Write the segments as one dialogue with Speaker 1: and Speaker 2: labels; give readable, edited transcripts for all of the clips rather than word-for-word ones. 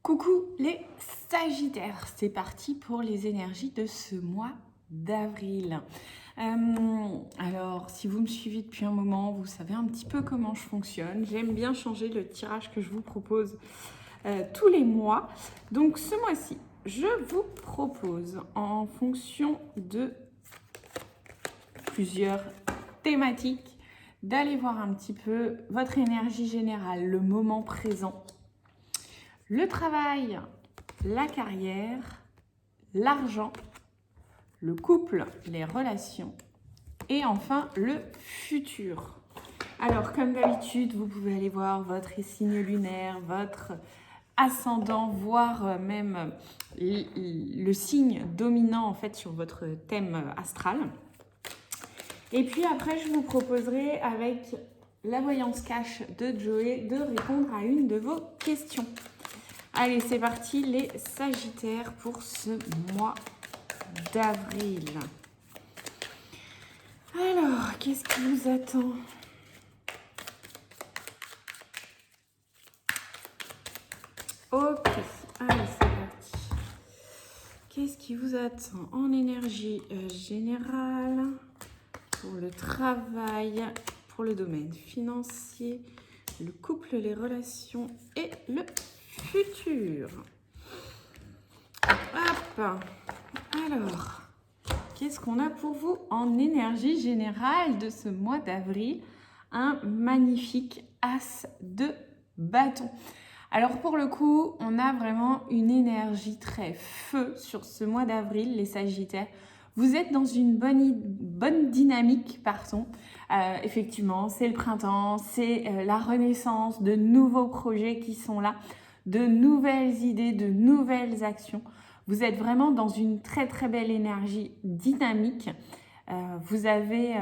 Speaker 1: Coucou les Sagittaires, c'est parti pour les énergies de ce mois d'avril. Alors, si vous me suivez depuis un moment, vous savez un petit peu comment je fonctionne. J'aime bien changer le tirage que je vous propose tous les mois. Donc, ce mois-ci, je vous propose, en fonction de plusieurs thématiques, d'aller voir un petit peu votre énergie générale, le moment présent. Le travail, la carrière, l'argent, le couple, les relations et enfin le futur. Alors comme d'habitude, vous pouvez aller voir votre signe lunaire, votre ascendant, voire même le signe dominant en fait sur votre thème astral. Et puis après, je vous proposerai avec la voyance cash de Joey de répondre à une de vos questions. Allez, c'est parti les Sagittaires pour ce mois d'avril. Alors, qu'est-ce qui vous attend ? Ok, allez, c'est parti. Qu'est-ce qui vous attend en énergie générale pour le travail, pour le domaine financier, le couple, les relations et le futur. Hop. Alors, qu'est-ce qu'on a pour vous en énergie générale de ce mois d'avril ? Un magnifique as de bâton. Alors pour le coup, on a vraiment une énergie très feu sur ce mois d'avril, les Sagittaires. Vous êtes dans une bonne dynamique, pardon. Effectivement, c'est le printemps, c'est la renaissance de nouveaux projets qui sont là, de nouvelles idées, de nouvelles actions. Vous êtes vraiment dans une très très belle énergie dynamique. Vous avez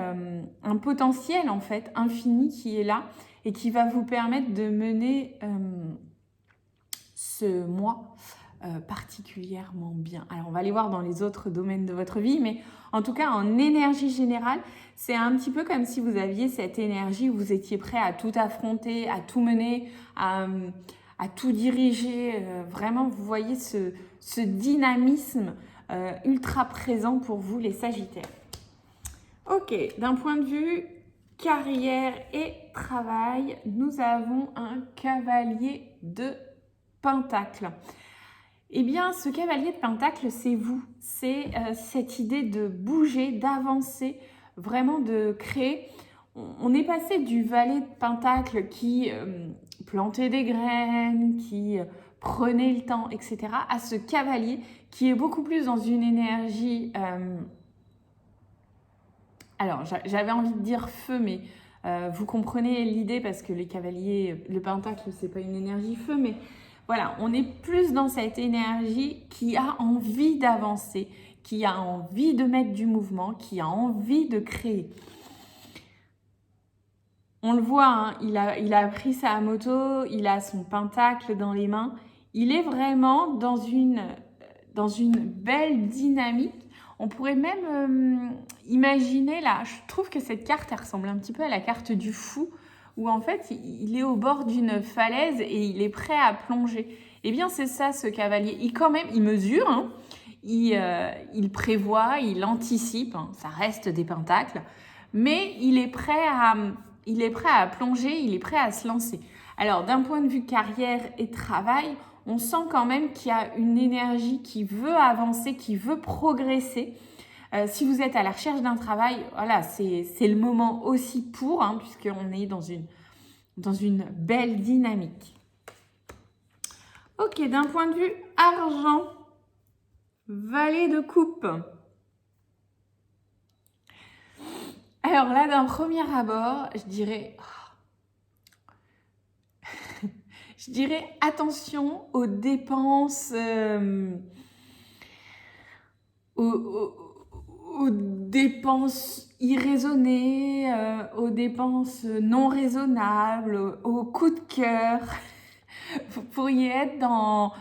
Speaker 1: un potentiel en fait infini qui est là et qui va vous permettre de mener ce mois particulièrement bien. Alors on va aller voir dans les autres domaines de votre vie, mais en tout cas en énergie générale, c'est un petit peu comme si vous aviez cette énergie où vous étiez prêt à tout affronter, à tout mener, à tout diriger. Vraiment, vous voyez ce dynamisme ultra présent pour vous les Sagittaires. Ok, d'un point de vue carrière et travail, nous avons un cavalier de Pentacle. Eh bien, ce cavalier de Pentacle, c'est vous. C'est cette idée de bouger, d'avancer, vraiment de créer. On est passé du valet de Pentacle qui plantait des graines, qui prenait le temps, etc., à ce cavalier qui est beaucoup plus dans une énergie... Alors, j'avais envie de dire feu, mais vous comprenez l'idée parce que les cavaliers, le Pentacle, c'est pas une énergie feu, mais... Voilà, on est plus dans cette énergie qui a envie d'avancer, qui a envie de mettre du mouvement, qui a envie de créer. On le voit, hein, il a pris sa moto, il a son pentacle dans les mains. Il est vraiment dans une belle dynamique. On pourrait même imaginer, là, je trouve que cette carte, elle ressemble un petit peu à la carte du fou, où en fait, il est au bord d'une falaise et il est prêt à plonger. Eh bien, c'est ça, ce cavalier. Il mesure, hein, il prévoit, il anticipe, hein, ça reste des pentacles, mais il est prêt à plonger, il est prêt à se lancer. Alors, d'un point de vue carrière et travail, on sent quand même qu'il y a une énergie qui veut avancer, qui veut progresser. Si vous êtes à la recherche d'un travail, voilà, c'est le moment aussi pour, hein, puisqu'on est dans une belle dynamique. Ok, d'un point de vue argent, valet de coupe. Alors là, d'un premier abord, je dirais attention aux dépenses, aux dépenses irraisonnées, aux dépenses non raisonnables, aux coups de cœur. Vous pourriez être dans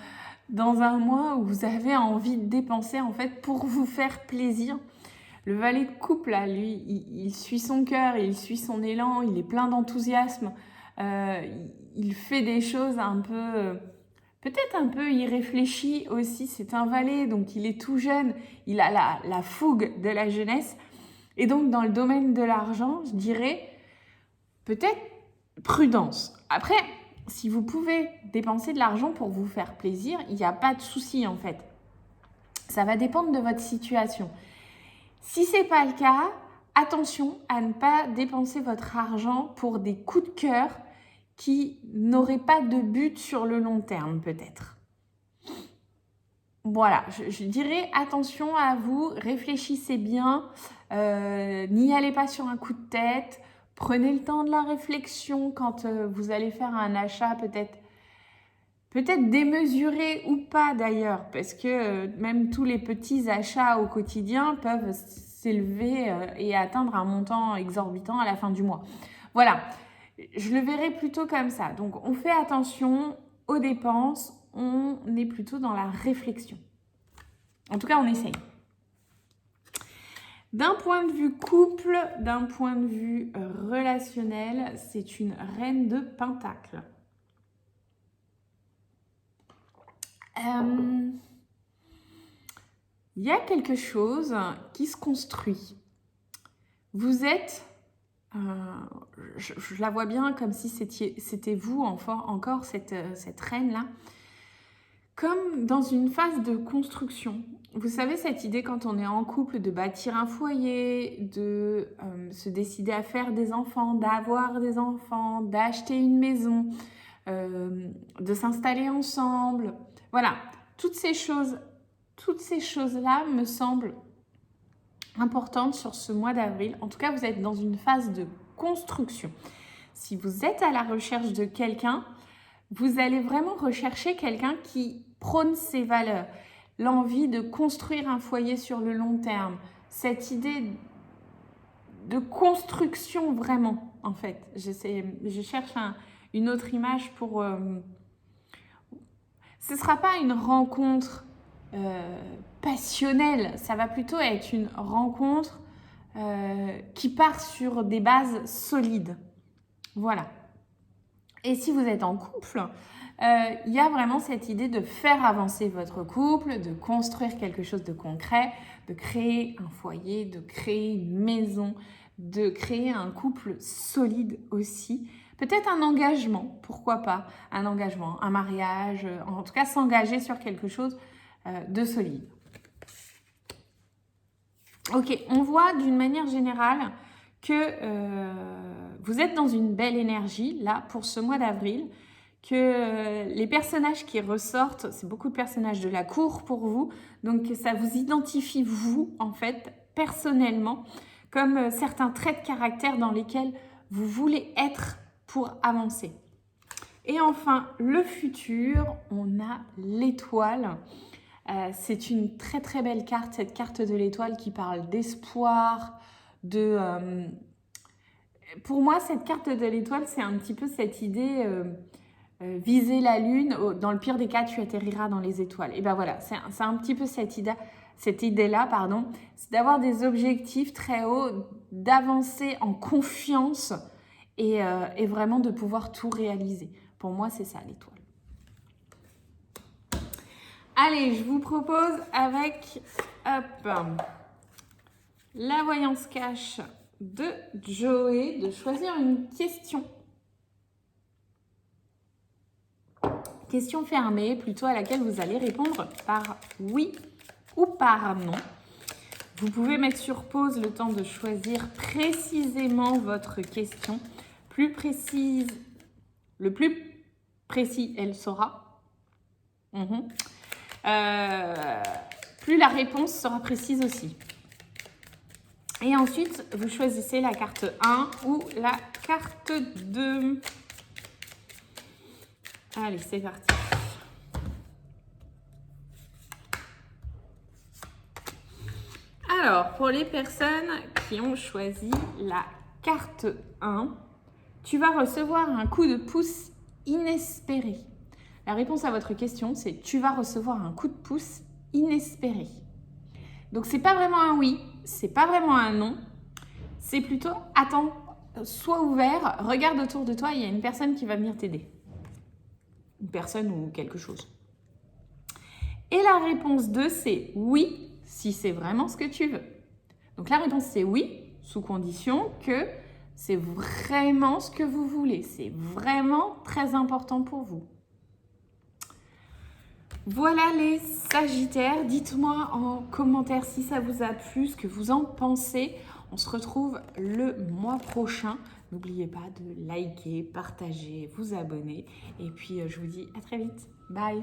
Speaker 1: un mois où vous avez envie de dépenser en fait pour vous faire plaisir. Le valet de coupe, là, lui, il suit son cœur, il suit son élan, il est plein d'enthousiasme. Il fait des choses un peu peut-être un peu irréfléchi aussi. C'est un valet, donc il est tout jeune, il a la fougue de la jeunesse. Et donc, dans le domaine de l'argent, je dirais peut-être prudence. Après, si vous pouvez dépenser de l'argent pour vous faire plaisir, il n'y a pas de souci en fait. Ça va dépendre de votre situation. Si ce n'est pas le cas, attention à ne pas dépenser votre argent pour des coups de cœur qui n'auraient pas de but sur le long terme peut-être. Voilà, je dirais attention à vous, réfléchissez bien, n'y allez pas sur un coup de tête, prenez le temps de la réflexion quand vous allez faire un achat peut-être démesuré ou pas d'ailleurs, parce que même tous les petits achats au quotidien peuvent s'élever et atteindre un montant exorbitant à la fin du mois. Voilà, je le verrai plutôt comme ça. Donc on fait attention aux dépenses, on est plutôt dans la réflexion. En tout cas, on essaye. D'un point de vue couple, d'un point de vue relationnel, c'est une reine de Pentacle. Il y a quelque chose qui se construit. Vous êtes, je la vois bien comme si c'était vous encore cette reine-là, comme dans une phase de construction. Vous savez, cette idée quand on est en couple de bâtir un foyer, de se décider à faire des enfants, d'avoir des enfants, d'acheter une maison, de s'installer ensemble. Voilà, toutes ces choses-là me semblent importantes sur ce mois d'avril. En tout cas, vous êtes dans une phase de construction. Si vous êtes à la recherche de quelqu'un, vous allez vraiment rechercher quelqu'un qui prône ses valeurs, l'envie de construire un foyer sur le long terme, cette idée de construction vraiment, en fait. Je cherche une autre image pour... Ce ne sera pas une rencontre passionnelle, ça va plutôt être une rencontre qui part sur des bases solides. Voilà. Et si vous êtes en couple, il y a vraiment cette idée de faire avancer votre couple, de construire quelque chose de concret, de créer un foyer, de créer une maison, de créer un couple solide aussi. Peut-être un engagement, pourquoi pas, un engagement, un mariage, en tout cas s'engager sur quelque chose de solide. Ok, on voit d'une manière générale que vous êtes dans une belle énergie, là, pour ce mois d'avril, que les personnages qui ressortent, c'est beaucoup de personnages de la cour pour vous, donc ça vous identifie, vous, en fait, personnellement, comme certains traits de caractère dans lesquels vous voulez être pour avancer. Et enfin, le futur, on a l'étoile. C'est une très très belle carte, cette carte de l'étoile qui parle d'espoir, pour moi, cette carte de l'étoile, c'est un petit peu cette idée, viser la lune, dans le pire des cas, tu atterriras dans les étoiles. Et ben voilà, c'est un petit peu cette idée-là, c'est d'avoir des objectifs très hauts, d'avancer en confiance et vraiment de pouvoir tout réaliser. Pour moi, c'est ça l'étoile. Allez, je vous propose avec la voyance cash de Joey de choisir une question. Question fermée, plutôt à laquelle vous allez répondre par oui ou par non. Vous pouvez mettre sur pause le temps de choisir précisément votre question. Le plus précis elle sera. Plus la réponse sera précise aussi. Et ensuite, vous choisissez la carte 1 ou la carte 2. Allez, c'est parti. Alors, pour les personnes qui ont choisi la carte 1, tu vas recevoir un coup de pouce inespéré. La réponse à votre question, c'est tu vas recevoir un coup de pouce inespéré. Donc, c'est pas vraiment un oui, c'est pas vraiment un non, c'est plutôt attends, sois ouvert, regarde autour de toi, il y a une personne qui va venir t'aider. une personne ou quelque chose. Et la réponse 2, c'est oui, si c'est vraiment ce que tu veux. Donc la réponse, c'est oui, sous condition que c'est vraiment ce que vous voulez. C'est vraiment très important pour vous. Voilà les Sagittaires. Dites-moi en commentaire si ça vous a plu, ce que vous en pensez. On se retrouve le mois prochain. N'oubliez pas de liker, partager, vous abonner. Et puis, je vous dis à très vite. Bye!